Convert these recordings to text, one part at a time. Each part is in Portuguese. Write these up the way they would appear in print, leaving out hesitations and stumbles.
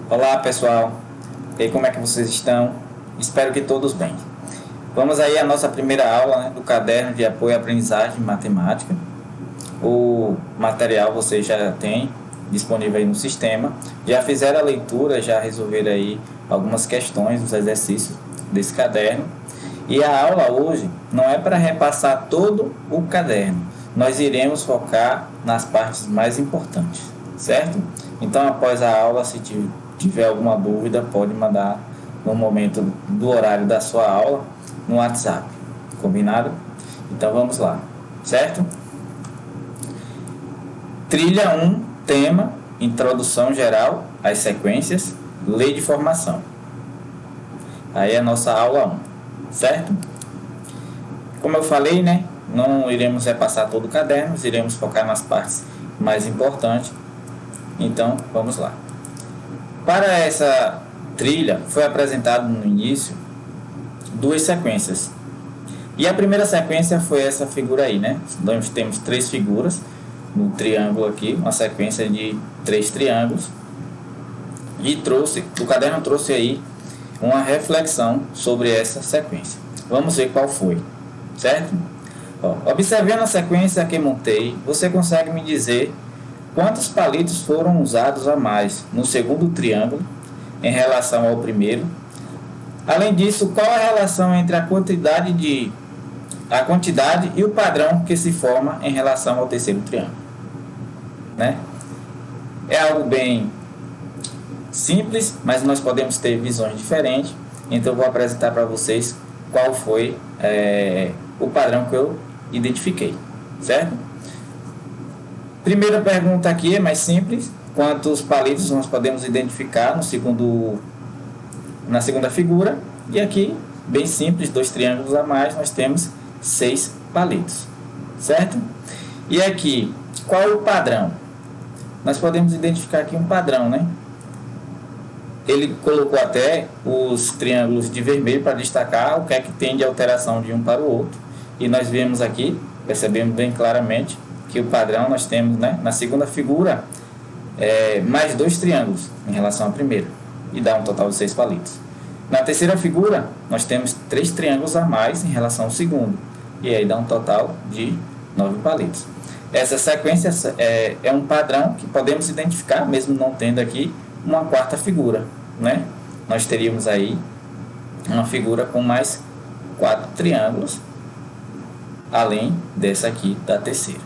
Olá pessoal, e aí, como é que vocês estão? Espero que todos bem. Vamos aí à nossa primeira aula, né, do caderno de apoio à aprendizagem em matemática. O material vocês já têm disponível aí no sistema. Já fizeram a leitura, já resolveram aí algumas questões, os exercícios desse caderno. E a aula hoje não é para repassar todo o caderno. Nós iremos focar nas partes mais importantes, certo? Então, após a aula, se tiver alguma dúvida, pode mandar no momento do horário da sua aula no WhatsApp. Combinado? Então, vamos lá, certo? Trilha 1, tema, introdução geral às sequências, lei de formação. Aí é a nossa aula 1, certo? Como eu falei, né? Não iremos repassar todo o caderno, iremos focar nas partes mais importantes. Então, vamos lá. Para essa trilha, foi apresentado no início duas sequências. E a primeira sequência foi essa figura aí, né? Nós temos três figuras no triângulo aqui, uma sequência de 3 triângulos. E o caderno trouxe aí uma reflexão sobre essa sequência. Vamos ver qual foi, certo? Observando a sequência que montei, você consegue me dizer quantos palitos foram usados a mais no segundo triângulo em relação ao primeiro? Além disso, qual a relação entre a quantidade e o padrão que se forma em relação ao terceiro triângulo? Né? É algo bem simples, mas nós podemos ter visões diferentes. Então eu vou apresentar para vocês qual foi o padrão que eu identifiquei, certo? Primeira pergunta aqui é mais simples. Quantos palitos nós podemos identificar na segunda figura? E aqui, bem simples, 2 triângulos a mais, nós temos 6 palitos, certo? E aqui, qual é o padrão? Nós podemos identificar aqui um padrão, né? Ele colocou até os triângulos de vermelho para destacar o que é que tem de alteração de um para o outro. E nós vemos aqui, percebemos bem claramente, que o padrão nós temos, né, na segunda figura mais 2 triângulos em relação à primeira, e dá um total de 6 palitos. Na terceira figura nós temos 3 triângulos a mais em relação ao segundo, e aí dá um total de 9 palitos. Essa sequência é um padrão que podemos identificar, mesmo não tendo aqui uma quarta figura, né? Nós teríamos aí uma figura com mais 4 triângulos, além dessa aqui da terceira,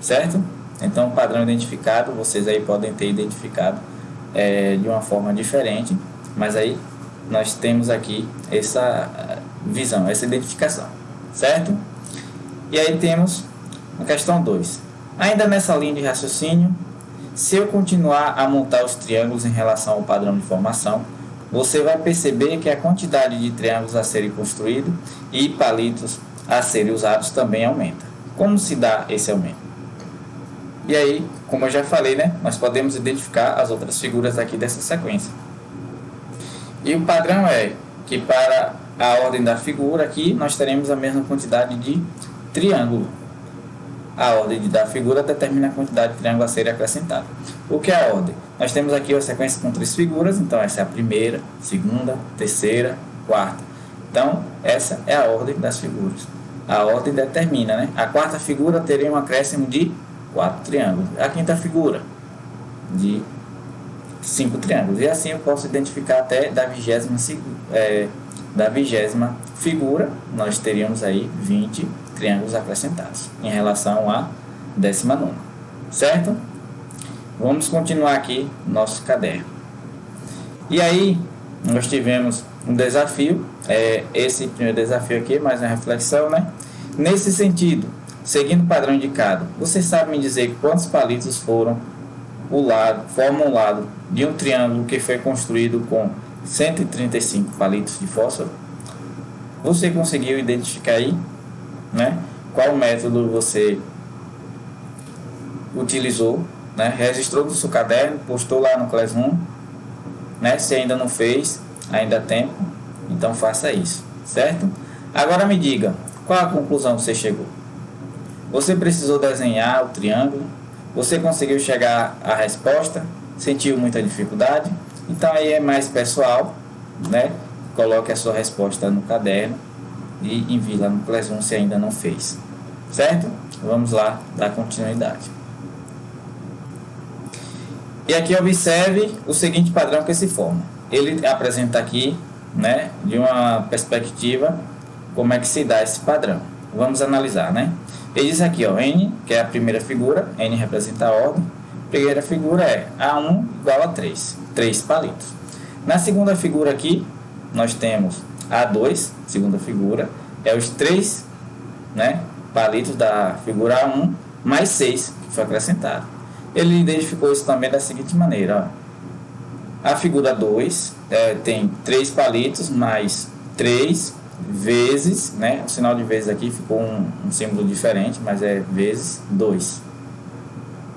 certo? Então, o padrão identificado, vocês aí podem ter identificado de uma forma diferente, mas aí nós temos aqui essa visão, essa identificação, certo? E aí temos a questão 2. Ainda nessa linha de raciocínio, se eu continuar a montar os triângulos em relação ao padrão de formação, você vai perceber que a quantidade de triângulos a serem construídos e palitos a serem usados também aumenta. Como se dá esse aumento? E aí, como eu já falei, né, nós podemos identificar as outras figuras aqui dessa sequência. E o padrão é que para a ordem da figura aqui, nós teremos a mesma quantidade de triângulo. A ordem da figura determina a quantidade de triângulo a ser acrescentada. O que é a ordem? Nós temos aqui a sequência com 3 figuras, então essa é a primeira, segunda, terceira, quarta. Então, essa é a ordem das figuras. A ordem determina, né? A quarta figura teria um acréscimo de 4 triângulos. A quinta figura de 5 triângulos. E assim eu posso identificar até da 20ª figura, nós teríamos aí 20 triângulos acrescentados em relação à 19ª, certo? Vamos continuar aqui nosso caderno. E aí nós tivemos um desafio, esse primeiro desafio aqui, mais uma reflexão, né? Nesse sentido, seguindo o padrão indicado, você sabe me dizer quantos palitos formam o lado de um triângulo que foi construído com 135 palitos de fósforo? Você conseguiu identificar aí, né? Qual método você utilizou, né? Registrou no seu caderno, postou lá no Classroom, né? Se ainda não fez, ainda há tempo, então faça isso, certo? Agora me diga, qual a conclusão que você chegou? Você precisou desenhar o triângulo? Você conseguiu chegar à resposta? Sentiu muita dificuldade? Então aí é mais pessoal, né? Coloque a sua resposta no caderno e envie lá no Classroom se ainda não fez, certo? Vamos lá dar continuidade. E aqui observe o seguinte padrão que se forma. Ele apresenta aqui, né, de uma perspectiva, como é que se dá esse padrão. Vamos analisar, né? Ele diz aqui, ó, N, que é a primeira figura, N representa a ordem. Primeira figura é A1 igual a 3, 3 palitos. Na segunda figura aqui, nós temos A2, segunda figura, é os 3, né, palitos da figura A1, mais 6 que foi acrescentado. Ele identificou isso também da seguinte maneira, ó. A figura 2 tem 3 palitos mais 3 vezes, né? O sinal de vezes aqui ficou um símbolo diferente, mas é vezes 2,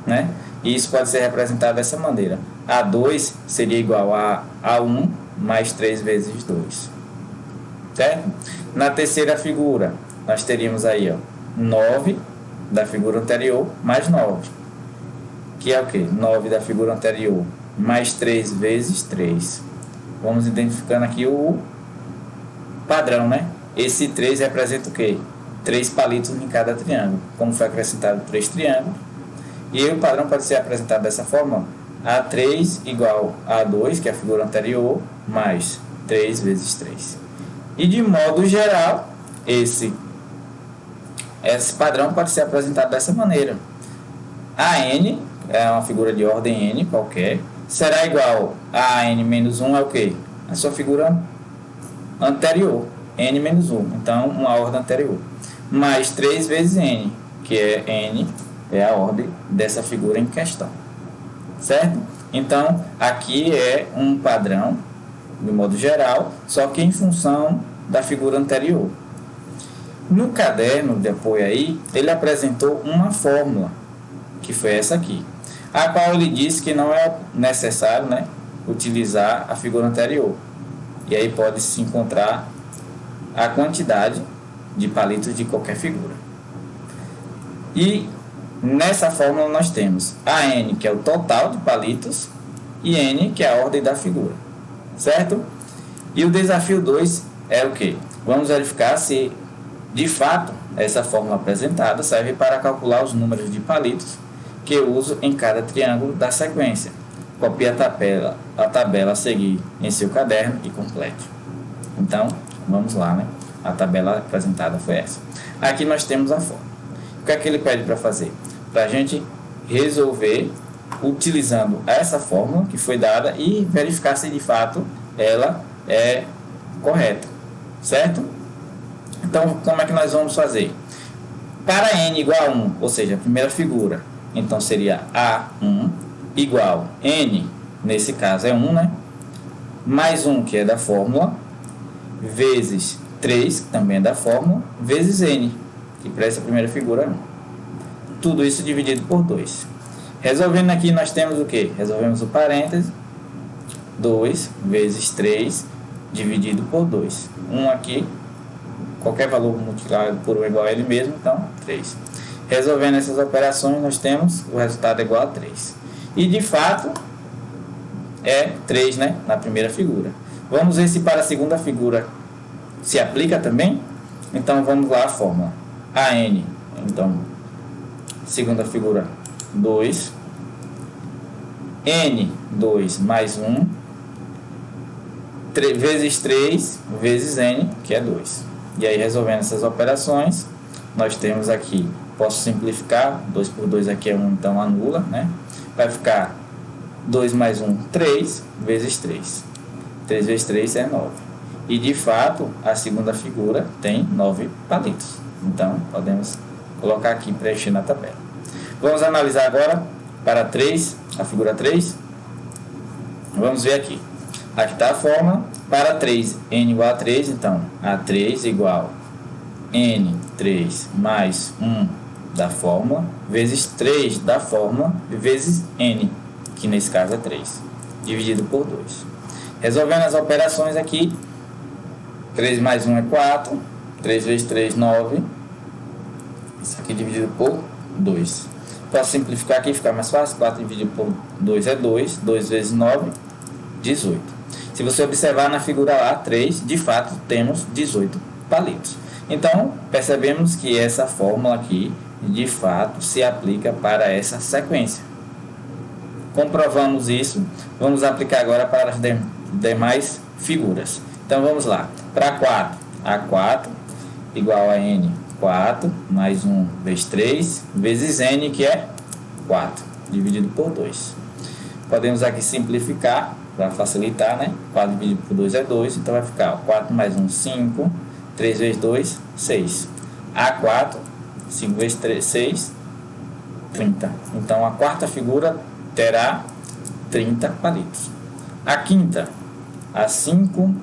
né? E isso pode ser representado dessa maneira. A2 seria igual a A1 mais 3 vezes 2, certo? Na terceira figura, nós teríamos aí, ó, 9 da figura anterior mais 9, que é o que? 9 da figura anterior mais 3 vezes 3. Vamos identificando aqui o padrão, né? Esse 3 representa o quê? 3 palitos em cada triângulo. Como foi acrescentado 3 triângulos. E o padrão pode ser apresentado dessa forma. A3 igual a A2, que é a figura anterior, mais 3 vezes 3. E de modo geral, esse padrão pode ser apresentado dessa maneira. A N é uma figura de ordem N qualquer, será igual a N menos 1 é o quê? A sua figura anterior, N menos 1, então uma ordem anterior, mais 3 vezes N, que é N, é a ordem dessa figura em questão, certo? Então, aqui é um padrão, de modo geral, só que em função da figura anterior. No caderno de apoio aí, ele apresentou uma fórmula, que foi essa aqui, a qual ele disse que não é necessário, né, utilizar a figura anterior. E aí pode-se encontrar a quantidade de palitos de qualquer figura. E nessa fórmula nós temos a N, que é o total de palitos, e N, que é a ordem da figura, certo? E o desafio 2 é o que? Vamos verificar se, de fato, essa fórmula apresentada serve para calcular os números de palitos que eu uso em cada triângulo da sequência. Copie a tabela a seguir em seu caderno e complete. Então, vamos lá, né? A tabela apresentada foi essa. Aqui nós temos a fórmula. O que é que ele pede para fazer? Para a gente resolver utilizando essa fórmula que foi dada e verificar se de fato ela é correta, certo? Então, como é que nós vamos fazer? Para n igual a 1, ou seja, a primeira figura, então seria A1 igual N, nesse caso é 1, né? Mais 1, que é da fórmula, vezes 3, que também é da fórmula, vezes N, que para essa primeira figura é 1. Tudo isso dividido por 2. Resolvendo aqui, nós temos o que? Resolvemos o parêntese, 2 vezes 3 dividido por 2. 1 aqui, qualquer valor multiplicado por 1 igual a ele mesmo, então 3. Resolvendo essas operações, nós temos o resultado igual a 3. E de fato, é 3, né? Na primeira figura. Vamos ver se para a segunda figura se aplica também. Então, vamos lá a fórmula. AN, então, segunda figura, 2. N2 mais 1. Vezes 3 vezes N, que é 2. E aí, resolvendo essas operações, nós temos aqui, posso simplificar, 2 por 2 aqui é 1, então anula, né? Vai ficar 2 mais 1, 3, vezes 3. 3 vezes 3 é 9. E, de fato, a segunda figura tem 9 palitos. Então, podemos colocar aqui, preencher na tabela. Vamos analisar agora para 3, a figura 3. Vamos ver aqui. Aqui está a fórmula. Para 3, n igual a 3, então, A3 igual N3 mais 1 da fórmula, vezes 3 da fórmula, vezes N, que nesse caso é 3, dividido por 2. Resolvendo as operações aqui, 3 mais 1 é 4, 3 vezes 3, 9, isso aqui dividido por 2. Posso simplificar aqui, ficar mais fácil, 4 dividido por 2 é 2, 2 vezes 9, 18. Se você observar na figura A3, de fato temos 18 palitos. Então, percebemos que essa fórmula aqui, de fato, se aplica para essa sequência. Comprovamos isso, vamos aplicar agora para as demais figuras. Então, vamos lá. Para 4, A4 igual a N, 4, mais 1 vezes 3, vezes N, que é 4, dividido por 2. Podemos aqui simplificar, para facilitar, né? 4 dividido por 2 é 2, então vai ficar 4 mais 1, 5, 3 vezes 2, 6. A4, 5 vezes 3, 6, 30. Então, a quarta figura terá 30 palitos. A quinta, A5,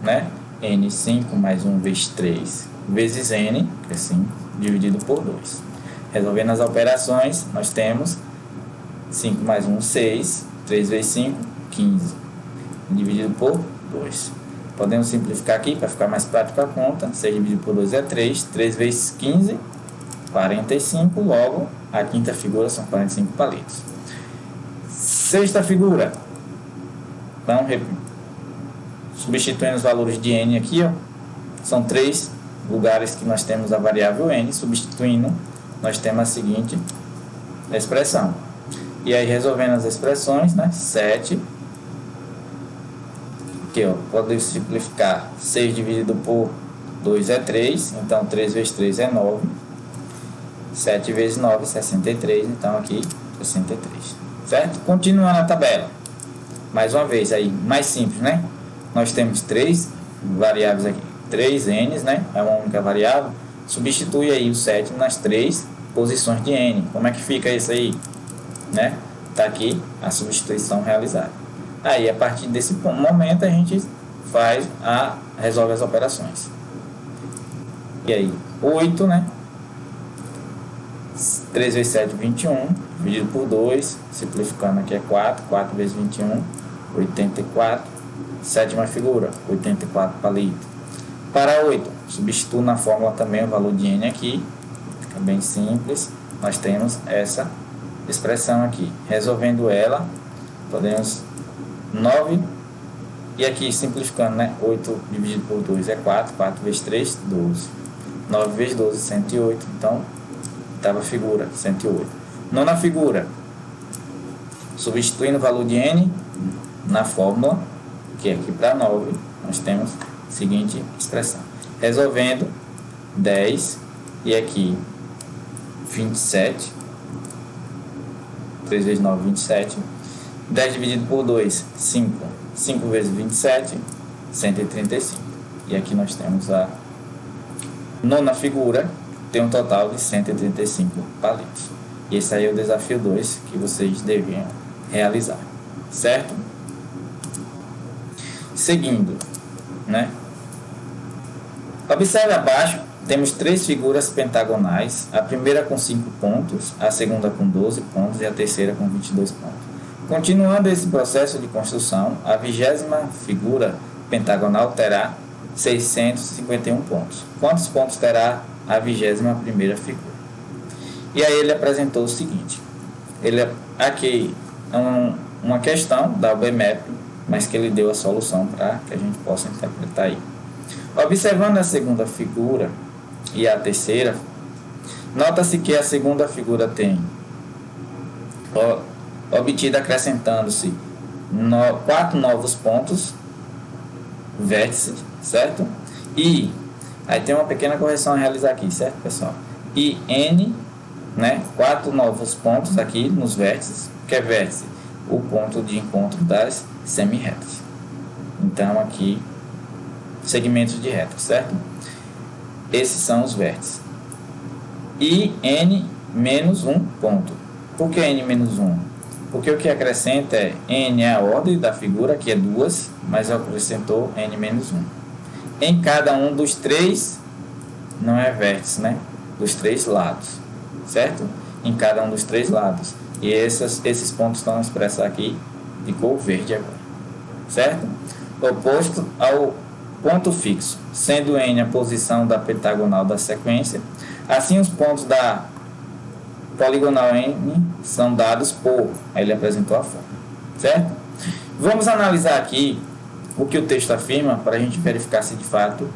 né? N5 mais 1 vezes 3, vezes N, que é 5, dividido por 2. Resolvendo as operações, nós temos 5 mais 1, 6, 3 vezes 5, 15, dividido por 2. Podemos simplificar aqui para ficar mais prático a conta. 6 dividido por 2 é 3, 3 vezes 15, 45, logo a quinta figura são 45 palitos. Sexta figura, então, substituindo os valores de N aqui, ó, são 3 lugares que nós temos a variável N, substituindo, nós temos a seguinte expressão. E aí, resolvendo as expressões, né, 7, aqui, ó, podemos simplificar, 6 dividido por 2 é 3, então 3 vezes 3 é 9, 7 vezes 9 é 63, então aqui 63, certo? Continuando a tabela, mais uma vez, aí, mais simples, né? Nós temos 3 variáveis aqui, 3 N's, né? É uma única variável, substitui aí o 7 nas 3 posições de N, como é que fica isso aí? Né? Tá aqui a substituição realizada. Aí, a partir desse momento, a gente resolve as operações. E aí, 8, né? 3 vezes 7, 21, dividido por 2, simplificando aqui é 4, 4 vezes 21, 84, sétima figura, 84 palitos. Para 8, substituo na fórmula também o valor de N aqui, fica bem simples, nós temos essa expressão aqui, resolvendo ela, podemos 9, e aqui simplificando, né, 8 dividido por 2 é 4, 4 vezes 3, 12, 9 vezes 12, 108, então, oitava figura, 108. Nona figura, substituindo o valor de N na fórmula, que é aqui para 9, nós temos a seguinte expressão, resolvendo 10, e aqui 27, 3 vezes 9, 27. 10 dividido por 2, 5. 5 vezes 27, 135. E aqui nós temos a nona figura, tem um total de 135 palitos. E esse aí é o desafio 2 que vocês deviam realizar, certo? Seguindo, né? Observe abaixo, temos 3 figuras pentagonais, a primeira com 5 pontos, a segunda com 12 pontos e a terceira com 22 pontos. Continuando esse processo de construção, a 20ª figura pentagonal terá 651 pontos. Quantos pontos terá a 21ª figura? E aí ele apresentou o seguinte, aqui é uma questão da UBMEP, mas que ele deu a solução para que a gente possa interpretar aí. Observando a segunda figura e a terceira, nota-se que a segunda figura tem obtido acrescentando-se 4 novos pontos vértices, certo? E aí tem uma pequena correção a realizar aqui, certo, pessoal? E N, né, 4 novos pontos aqui nos vértices, que é vértice, o ponto de encontro das semi-retas. Então aqui segmentos de reta, certo? Esses são os vértices. E N menos 1 ponto. Por que N menos 1? Porque o que acrescenta é N é a ordem da figura, que é 2, mas acrescentou N menos 1. Em cada um dos 3, não é vértice, né? Dos 3 lados, certo? Em cada um dos 3 lados. E esses pontos estão expressos aqui de cor verde agora, certo? Oposto ao ponto fixo, sendo N a posição da pentagonal da sequência, assim os pontos da poligonal N são dados por, aí ele apresentou a forma, certo? Vamos analisar aqui o que o texto afirma para a gente verificar se de fato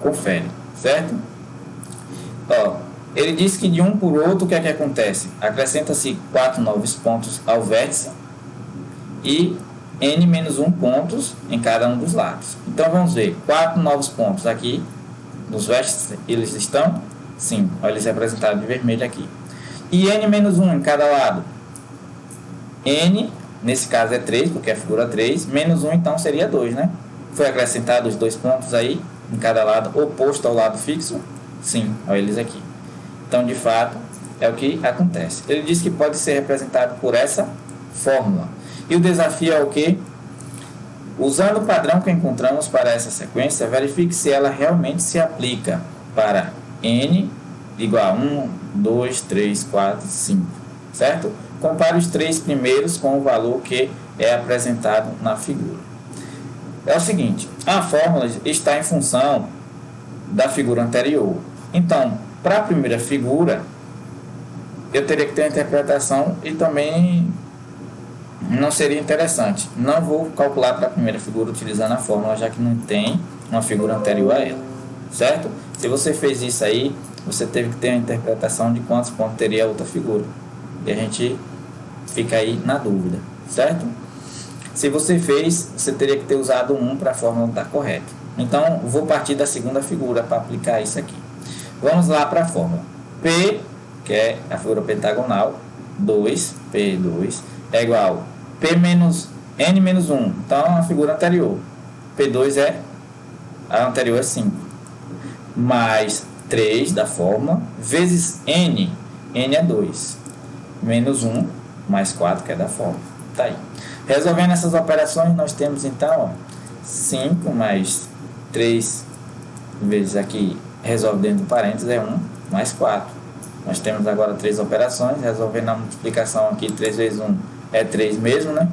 confere, certo? Ó, ele diz que de um por outro, o que é que acontece? Acrescenta-se 4 novos pontos ao vértice e n menos 1 pontos em cada um dos lados. Então, vamos ver, 4 novos pontos aqui nos vértices, eles estão? Sim, olha, eles representados de vermelho aqui. E n menos 1 em cada lado? N, nesse caso é 3, porque é a figura 3, menos 1 então seria 2, né? Foi acrescentado os 2 pontos aí, em cada lado, oposto ao lado fixo? Sim, olha eles aqui. Então, de fato, é o que acontece. Ele diz que pode ser representado por essa fórmula. E o desafio é o quê? Usando o padrão que encontramos para essa sequência, verifique se ela realmente se aplica para n igual a 1, 2, 3, 4, 5, certo? Compare os 3 primeiros com o valor que é apresentado na figura. É o seguinte, a fórmula está em função da figura anterior. Então, para a primeira figura, eu teria que ter uma interpretação e também não seria interessante. Não vou calcular para a primeira figura utilizando a fórmula, já que não tem uma figura anterior a ela, certo? Se você fez isso aí, você teve que ter a interpretação de quantos pontos teria a outra figura. E a gente fica aí na dúvida, certo? Se você fez, você teria que ter usado 1 para a fórmula estar correta. Então, vou partir da segunda figura para aplicar isso aqui. Vamos lá para a fórmula. P, que é a figura pentagonal, 2, P2, é igual a P menos N menos 1. Então, a figura anterior. P2 a anterior é 5. Mais 3 da fórmula, vezes N. N é 2. Menos 1, mais 4, que é da fórmula. Tá aí. Resolvendo essas operações, nós temos então, ó, 5 mais 3 vezes aqui, resolve dentro do parênteses, é 1 mais 4. Nós temos agora 3 operações, resolvendo a multiplicação aqui, 3 vezes 1 é 3 mesmo, né?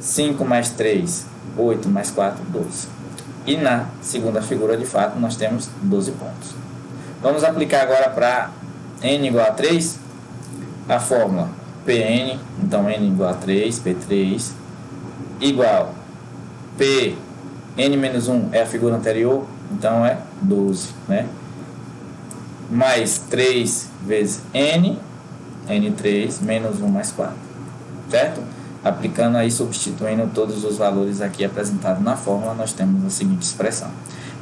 5 mais 3, 8 mais 4, 12. E na segunda figura, de fato, nós temos 12 pontos. Vamos aplicar agora para n igual a 3, a fórmula Pn, então n igual a 3, P3, igual P, n menos 1 é a figura anterior, então é 12, né? Mais 3 vezes n, n3, menos 1 mais 4, certo? Aplicando aí, substituindo todos os valores aqui apresentados na fórmula, nós temos a seguinte expressão.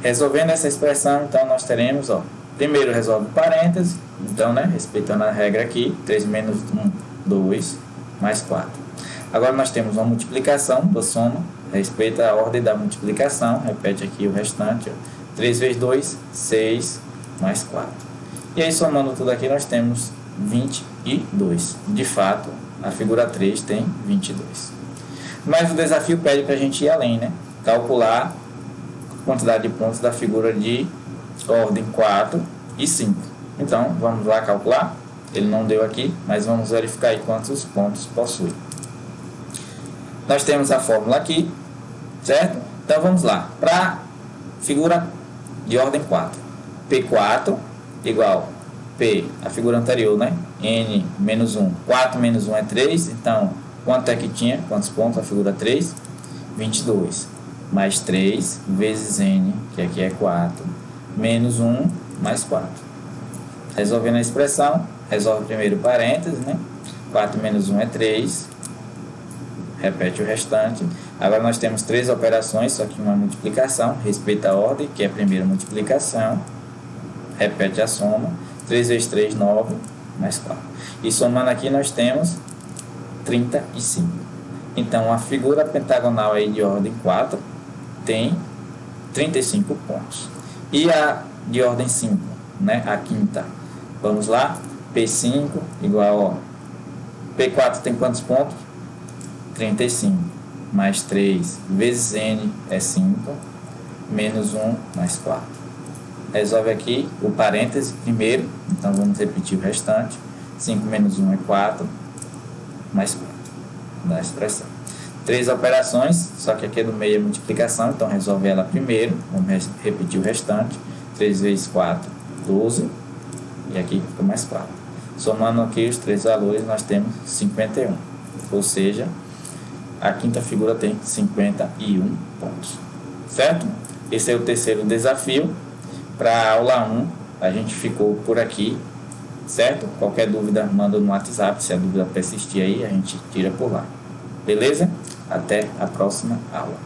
Resolvendo essa expressão, então, nós teremos, ó, primeiro resolve parênteses, então, né, respeitando a regra aqui, 3 menos 1, 2, mais 4. Agora nós temos uma multiplicação da soma, respeita a ordem da multiplicação, repete aqui o restante, ó, 3 vezes 2, 6, mais 4. E aí, somando tudo aqui, nós temos 22. De fato, a figura 3 tem 22. Mas o desafio pede para a gente ir além, né? Calcular a quantidade de pontos da figura de ordem 4 e 5. Então, vamos lá calcular. Ele não deu aqui, mas vamos verificar aí quantos pontos possui. Nós temos a fórmula aqui, certo? Então, vamos lá. Para figura de ordem 4. P4 igual P, a figura anterior, né? N menos 1. 4 menos 1 é 3. Então, quanto é que tinha? Quantos pontos a figura 3? 22. Mais 3 vezes N, que aqui é 4. Menos 1 mais 4. Resolvendo a expressão, resolve primeiro o parênteses, né? 4 menos 1 é 3. Repete o restante. Agora nós temos 3 operações, só que uma multiplicação. Respeita a ordem, que é a primeira multiplicação. Repete a soma. 3 vezes 3, 9, mais 4. E somando aqui nós temos 35. Então a figura pentagonal aí de ordem 4 tem 35 pontos. E a de ordem 5, né? A quinta. Vamos lá? P5 igual, ó, P4 tem quantos pontos? 35. Mais 3 vezes N é 5. Menos 1 mais 4. Resolve aqui o parêntese primeiro. Então vamos repetir o restante. 5 menos 1 é 4. Mais 4. Da expressão. 3 operações, só que aqui é do meio é multiplicação. Então resolve ela primeiro. Vamos repetir o restante. 3 vezes 4, 12. E aqui fica mais 4. Somando aqui os 3 valores, nós temos 51. Ou seja, a quinta figura tem 51 pontos, certo? Esse é o terceiro desafio. Para a aula 1, a gente ficou por aqui, certo? Qualquer dúvida, manda no WhatsApp. Se a dúvida persistir aí, a gente tira por lá. Beleza? Até a próxima aula.